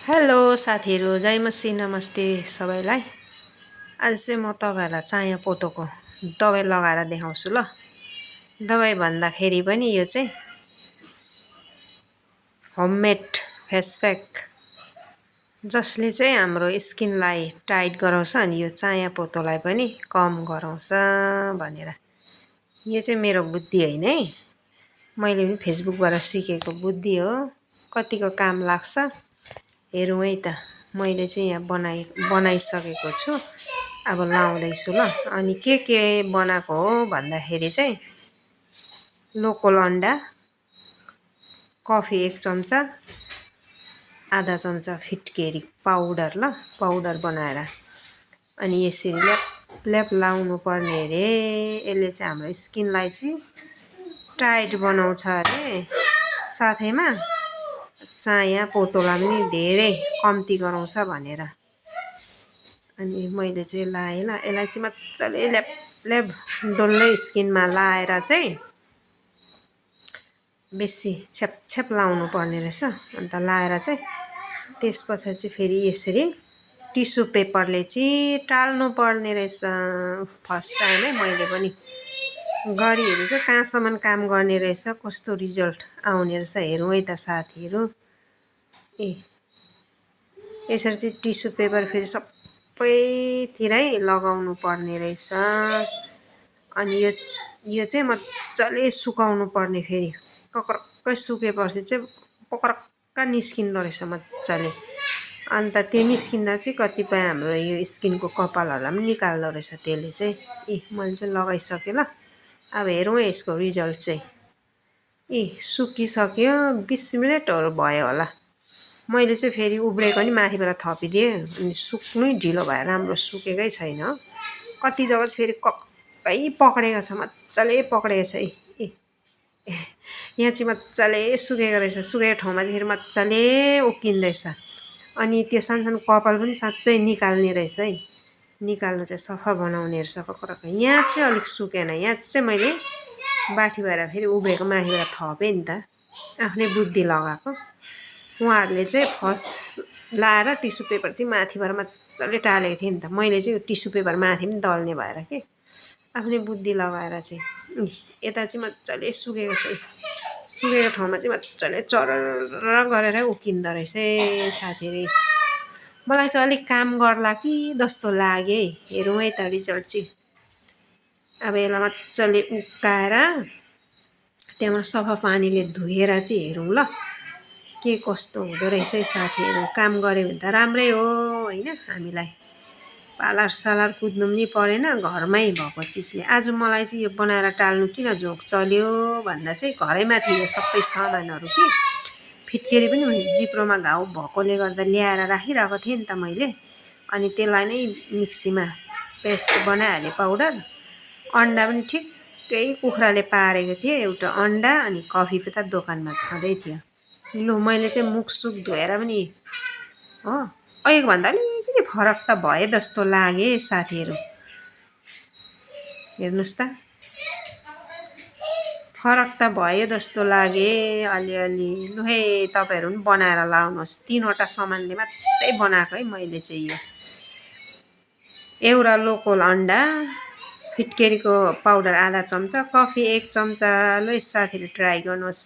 Hello साथीहरू, जय मसी नमस्ते सबैलाई। आज चाहिँ म तपाईँहरूलाई चाया पोतोको दबाई लगाएर देखाउँछु ल। दबाई भन्दाखेरि पनि यो चाहिँ होममेड फेस प्याक जसले चाहिँ हाम्रो स्किनलाई टाइट गराउँछ अनि यो चाया पोतोलाई पनि कम गराउँछ भनेर। यो चाहिँ मेरो बुद्धि होइन है, मैले पनि फेसबुकबाट सिकेको बुद्धि हो। कतिको काम लाग्छ हेरौँ है त। मैले चाहिँ यहाँ बनाइसकेको छु, अब लाउँदैछु ल। अनि के बनाएको हो भन्दाखेरि चाहिँ लोकल अन्डा, कफी 1 चम्चा, आधा चम्चा फिटकेरी पाउडर ल, पाउडर बनाएर अनि यसरी ल्याप लाउनु पर्ने अरे। यसले चाहिँ हाम्रो स्किनलाई चाहिँ टाइट बनाउँछ अरे, साथैमा चाया पोतोलाई पनि धेरै कम्ती गराउँछ भनेर। अनि मैले चाहिँ लाएँ ल। यसलाई चाहिँ मजाले ल्याप डल्लै स्किनमा लाएर चाहिँ बेसी छ्याप लाउनु पर्ने रहेछ। अन्त लाएर चाहिँ त्यसपछि चाहिँ फेरि यसरी टिस्यु पेपरले चाहिँ टाल्नु पर्ने रहेछ। फर्स्ट टाइम है मैले पनि गरिहेरेको, कहाँसम्म काम गर्ने रहेछ, कस्तो रिजल्ट आउने रहेछ हेरौँ है त साथीहरू। यसरी चाहिँ टिस्यु पेपर फेरि सबैतिरै लगाउनु पर्ने रहेछ। अनि यो चाहिँ मजाले सुकाउनु पर्ने, फेरि कक्रक्कै सुकेपछि चाहिँ पक्रक्क निस्किँदो रहेछ मजाले। अन्त त्यो निस्किँदा चाहिँ कतिपय हाम्रो यो स्किनको कपालहरूलाई पनि निकाल्दो रहेछ त्यसले चाहिँ। मैले चाहिँ लगाइसकेँ ल। अब हेरौँ यसको रिजल्ट चाहिँ। सुकिसक्यो, 20 मिनटहरू भयो होला। मैले चाहिँ फेरि उब्रेको नि माथिबाट थपिदिएँ, अनि सुक्नै ढिलो भएर राम्रो सुकेकै छैन। कति जग्गा चाहिँ फेरि कक्कै पक्रेको छ, मजाले पक्रेको छ। यहाँ चाहिँ मजाले सुकेको रहेछ। सुकेको ठाउँमा चाहिँ फेरि मजाले उक्किँदैछ। अनि त्यो सानो कपाल पनि साँच्चै निकाल्ने रहेछ है। निकाल्नु चाहिँ सफा बनाउने रहेछ कक्रक्क। यहाँ चाहिँ अलिक सुकेन, यहाँ चाहिँ मैले बाठी भएर फेरि उब्रेको माथिबाट थपेँ नि त, आफ्नै बुद्धि लगाएको। उहाँहरूले चाहिँ फर्स्ट लाएर टिस्यु पेपर चाहिँ माथिबाट मजाले टालेको थिएँ नि त। मैले चाहिँ टिस्यु पेपर माथि पनि दल्ने भएर के आफ्नै बुद्धि लगाएर चाहिँ यता चाहिँ मजाले सुकेको छ। सुकेको ठाउँमा चाहिँ मजाले चरर गरेर उक्किँदो रहेछ साथीहरू। मलाई चाहिँ अलिक काम गर्ला कि जस्तो लाग्यो है। हेरौँ है त रिजल्ट चाहिँ। अब यसलाई मजाले उक्काएर त्यहाँबाट सफा पानीले धोएर चाहिँ हेरौँ ल, के कस्तो हुँदो रहेछ है साथीहरू। काम गऱ्यो भने त राम्रै हो होइन, हामीलाई पार्लर सालर कुद्नु पनि परेन, घरमै भएको चिजले। आज मलाई चाहिँ यो बनाएर टाल्नु किन झोक चल्यो भन्दा चाहिँ घरैमा थियो सबै सामानहरू कि फिटकेरी पनि जिब्रोमा घाउ भएकोले गर्दा ल्याएर राखिरहेको थिएँ नि त मैले। अनि त्यसलाई नै मिक्सीमा पेस्ट बनाइहालेँ पाउडर। अन्डा पनि ठिक्कै कुखुराले पारेको थिएँ, एउटा अन्डा अनि कफी त दोकानमा छँदै थियो। लु मैले चाहिँ मुखसुख धोएर पनि हो अहिलेभन्दा अलिकति फरक त भए जस्तो लाग्यो साथीहरू। हेर्नुहोस् त, फरक त भयो जस्तो लाग्यो अलिअलि। लु है तपाईँहरू पनि बनाएर लाउनुहोस्। 3वटा सामानले मात्रै बनाएको है मैले चाहिँ। यो एउटा लोकल अन्डा, फिटकेरीको पाउडर आधा चम्चा, कफी 1 चम्चा। ल साथीहरू ट्राई गर्नुहोस्।